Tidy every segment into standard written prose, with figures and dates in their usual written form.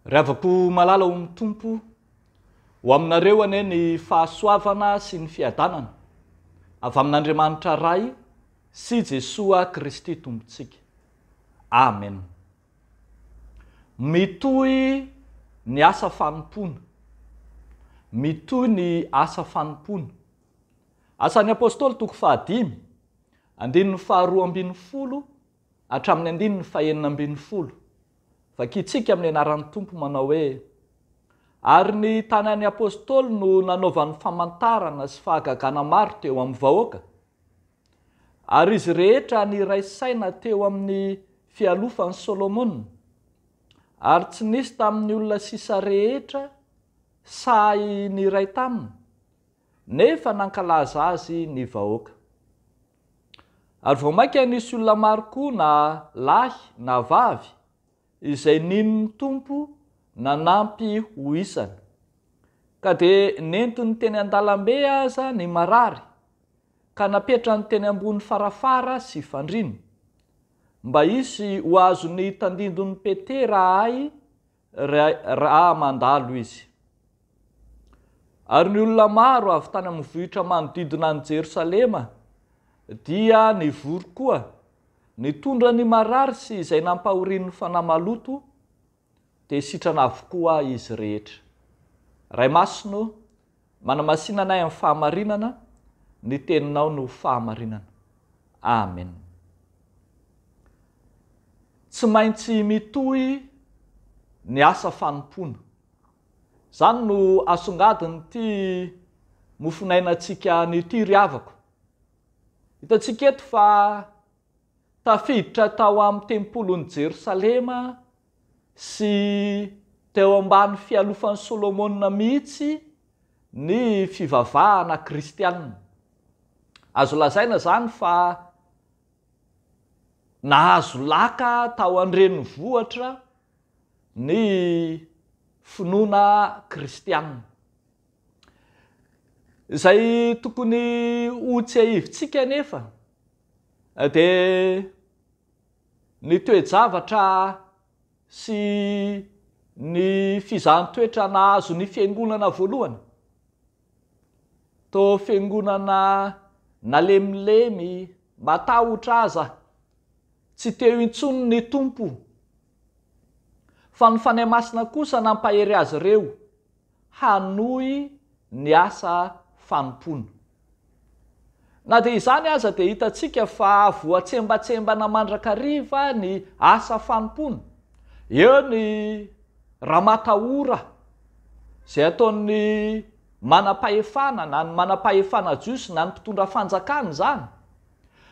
Ry havako malala ho mitompo ho aminareo ane ny fahasoavana sy ny fiadanana avy amin'Andriamanitra ray sy Jesoa Kristy tompontsika. Amen. Mitohy ny asa fanompona. Mitohy ny asa fanompona. Asan'ny apôstôly toko 5, andininy 2:20 hatramin'ny andininy 4:20. Vakitsika amin'ny anaran'ny Tompo manao hoe: ary ny tanan'ny apôstôly no nanaovan'ny famantarana sy fahagagana maro teo amin'ny vahoaka. Ary izy rehetra niraisaina teo amin'ny fialofan'ny Solomona. Ary tsy nisy tamin'ny olona sisa rehetra sahy niray taminy, nefa nankalaza azy ny vahoaka. Ary vao maika nisy olona maro koa na lahy na vavy izay nin'ny Tompo nanampy ho isany. Ka dia nentiny teny an-dalambe aza ny marary, ka napetrany teny ambony farafara sy fandriny, mba izy ho azo ny tandindon'ny Petera ay raha mandalo izy. Ary ny olona maro avy tany amin'ny vohitra manodidina ny Jerosalema dia nivory koa, nitondra ny marary sy izay nampahorian'ny fanahy maloto, dia sitrana avokoa izy rehetra. Ray Masino, manamasinanay amin'ny fahamarinana, ny teninao no fahamarinana. Amen. Tsy maintsy mitohy ny asa fanompona. Zany no asongadiny ty mofonainantsika nyty ry havako. Hitantsika eto fa tafiditra tao amin'ny tempolon'i Jerosalema sy teo ambany fialofan'ny Solomona mihitsy ny fivavahana kristianina. Azo lazaina zany fa nahazo laka tao an-drenivohitra ny finoana kristianina. Izay tokony ho tsy haivitsika nefa dia ny toe-javatra sy ny fizahan-toetra nahazo ny fiangonana voalohany. Toa fiangonana nalemilemy, matahotra aza, tsy teo intsony ny Tompo. Fa ny fanahy masina kosa nampahery azy ireo hanohy ny asa fanompona. Na dia izany aza dia hitantsika fa voatsembatsembana mandrakariva ny asa fanompona. Eo ny ramatahora izay ataon'ny manam-pahefana, na ny manam-pahefana jiosy, na ny mpitondra fanjakana zany.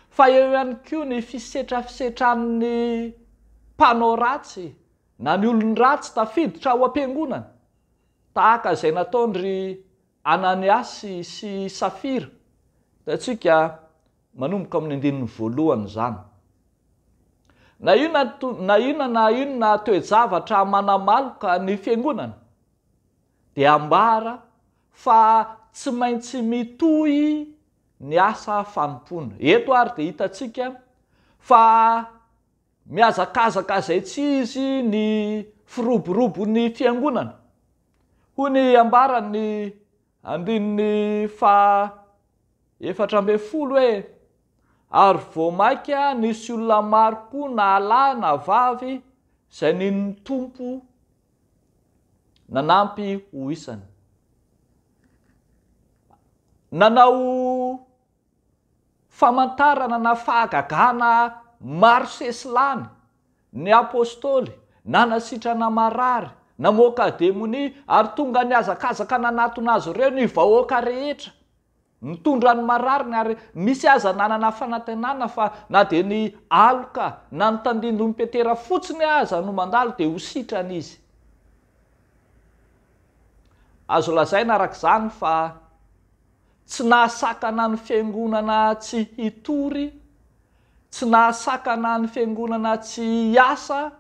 Fa eo ihany koa ny fisetrafisetran'ny mpanao ratsy, na ny olony ratsy tafiditra ao am-piangonana, tahaka izay nataon'ry Ananiasy sy Safira. Hitantsika manomboka amin'ny andininy voalohany zany. Na inona toe-javatra manamaloka ny fiangonana dia ambara fa tsy maintsy mitohy ny asa fanompona. Eto ary dia hitantsika fa miazakazaka izay tsy izy ny firoborobon'ny fiangonana. Hoy ny ambarany andininy 4:40 hoe: ary vao maika nisy olona maro koa na lahy na vavy izay nin'ny Tompo nanampy ho isany. Nanao famantarana na fahagagana maro sesilany ny apôstôly, nanasitrana marary, namoaka demonia, ary tonga ny azakazaka nanatona azy ireo ny vahoaka rehetra, mitondra ny marariny. Ary misy aza nanana fanantenana fa na dia ny aloka na ny tandindon'ny Petera fotsiny aza no mandalo dia ho sitrana izy. Azo lazaina arak'izany fa tsy nahasakana ny fiangonana tsy hitory, tsy nahasakana ny fiangonana tsy hiasa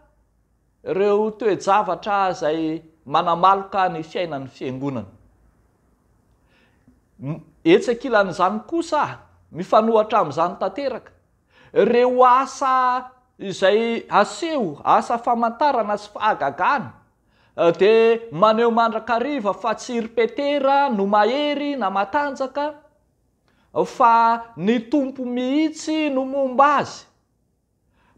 ireo toe-javatra izay manamaloka ny fiainan'ny fiangonana. Etsakilan'izany kosa mifanohatra amin'izany tanteraka, ireo asa izay aseho, asa famantarana sy fahagagana, dia maneho mandrakariva fa tsy ripetera no mahery na matanjaka fa ny tompo mihitsy no momba azy.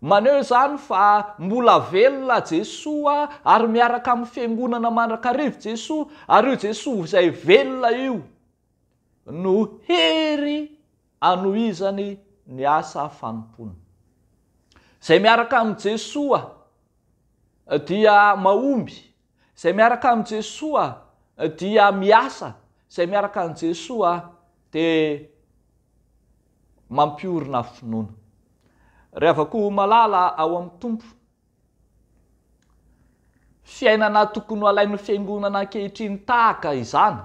Maneho zany fa mbola velona Jesoa ary miaraka amin'ny fiangonana mandrakariva Jesoa, ary io Jesoa izay velona io no hery anohizany ny asa fanompony. Izay miaraka amin'ny Jesoa dia mahomby, izay miaraka amin'ny Jesoa dia miasa, izay miaraka amin'ny Jesoa dia mampiorina finoana. Rehavako malala ao amin'ny tompo, fiainana tokony ho alain'ny fiangonana ankehitriny tahaka izany,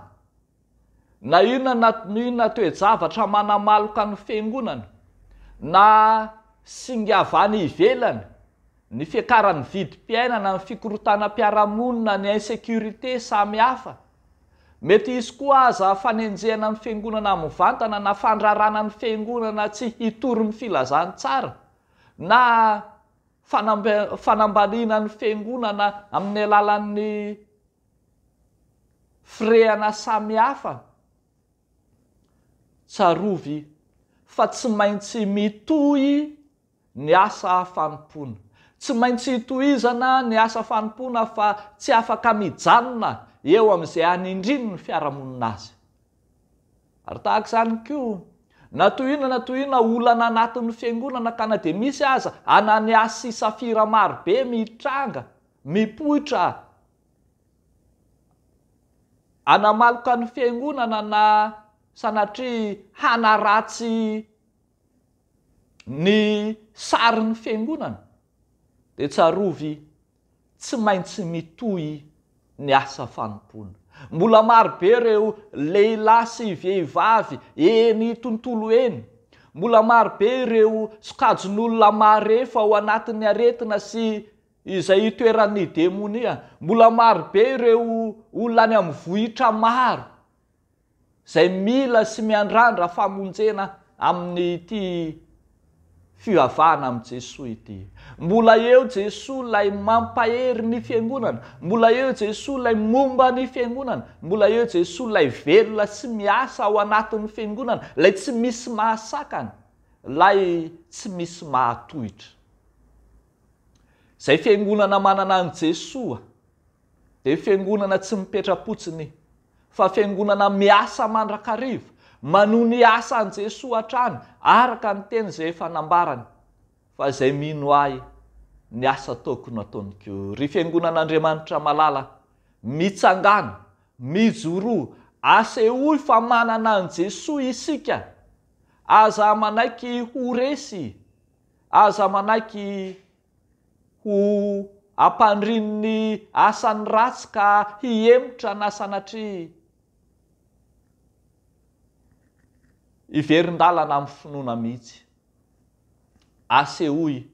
na inona toe-javatra manamaloka ny fiangonana, na singavany ivelany, ny fiakaran'ny vidim-piainana, ny fikorotanam-piarahamonina, ny insécurité samy hafa. Mety izy koa aza fanenjehana ny fiangonana mivantana na fandrarana ny fiangonana tsy hitory ny filazany tsara, na fanambaliana ny fiangonana amin'ny alalan'ny firehana samy hafa. Tsarovy fa tsy maintsy mitohy ny asa fanompona. Tsy maintsy hitohizana ny asa fanompona fa tsy afaka mijanona eo amin'izay hanindriny ny fiarahamonina azy. Ary tahaka izany koa, na toinona olana anatin'ny fiangonana ka na dia misy aza Ananiasy sy Safira marobe mitranga, mipoitra, anamaloka ny fiangonana na sanatria hanaratsy ny sarin'ny fiangonana, dia tsarovy tsy maintsy mitohy ny asa fanompona. Mbola marobe ireo lehilahy sy vehivavy eny tontolo eny, mbola marobe ireo sokajon'olona marefa ao anatin'ny aretina sy izay itoeran'ny demonia, mbola marobe ireo olona any amin'ny vohitra maro izay mila sy miandrandra famonjena amin'ny ity fivavahana amin'ny Jesoa ity. Mbola eo Jesoa ilay mampahery ny fiangonana, mbola eo Jesoa ilay momba ny fiangonana, mbola eo Jesoa ilay velona sy miasa ao anatin'ny fiangonana, ilay tsy misy mahasakana, ilay tsy misy mahatohitra. Izay fiangonana manana an Jesoa dia fiangonana tsy mipetra-potsiny fa fiangonana miasa mandrakariva, manohy ny asa an Jesoa hatrany araka ny teny izay efa nambarany, fa izay mino ahy ny asa tokony ataony koa. Ry fiangonan'Andriamanitra malala, mitsangana, mijoroa, asehoy fa manana an Jesoa isika, aza manaiky ho resy, aza manaiky ho ampandrin'ny asany ratsy ka hiemotra na sanatria iverin-dalana amin'ny finoana mihitsy. Asehoy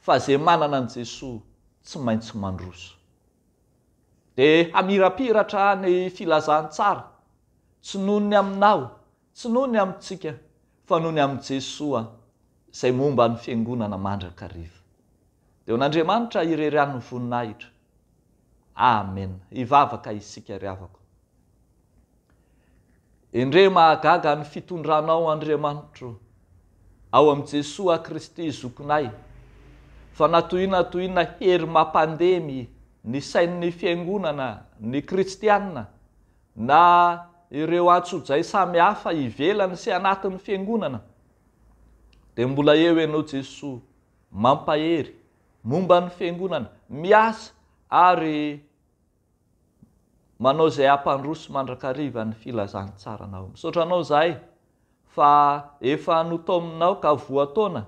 fa izay manana an Jesoa tsy maintsy mandroso. Dia hamirapiratra ny filazantsara, tsy noho ny aminao, tsy noho ny amintsika, fa noho ny amin'ny Jesoa izay momba ny fiangonana mandrakariva. Dia n'Andriamanitra irery ny voninahitra. Amen. Hivavaka isika ry havako. Endre mahagaga ny fitondranao Andriamanitra ao amin'i Jesoa Kristy zokinay, fa natohina hery mampandemy ny sain'ny fiangonana, ny kristianina, na ireo antsojay samy hafa ivelany sy anatin'ny fiangonana, dia mbola eo ianao Jesoa mampahery momba ny fiangonana, miasa ary manao izay hampandroso mandrakariva ny filazantsaranao. Misaotra anao zahay fa efa notaominao ka voataona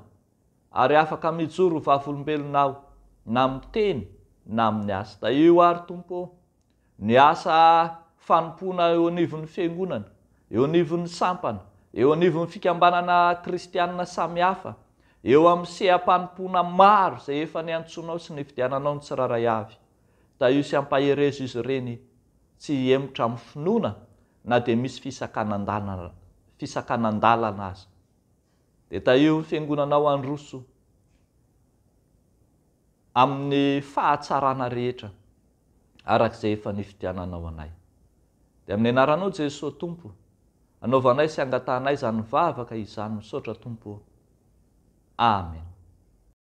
ary afaka mijoro vavolombelonao na amin'ny teny na amin'ny asa. Da io ary Tompo ny asa fanompona eo anivon'ny fiangonana, eo anivon'ny sampana, eo anivon'ny fikambanana kristianina samy hafa, eo amin'ny seha-panompona maro izay efa niantsonao sy nividiananao ny tsiraray avy. Da io sy ampaherezy izy ireny tsy emotra amin'ny finoana na dia misy fisakanandalana azy. Dia da io fiangonanao androso amin'ny fahatsarana rehetra, arak'izay efa nifitiananao anay. Dia amin'ny anaranao Jesosy Tompo, anaovanay sy angatanay zany vavaka izany misaotra Tompo. Amen.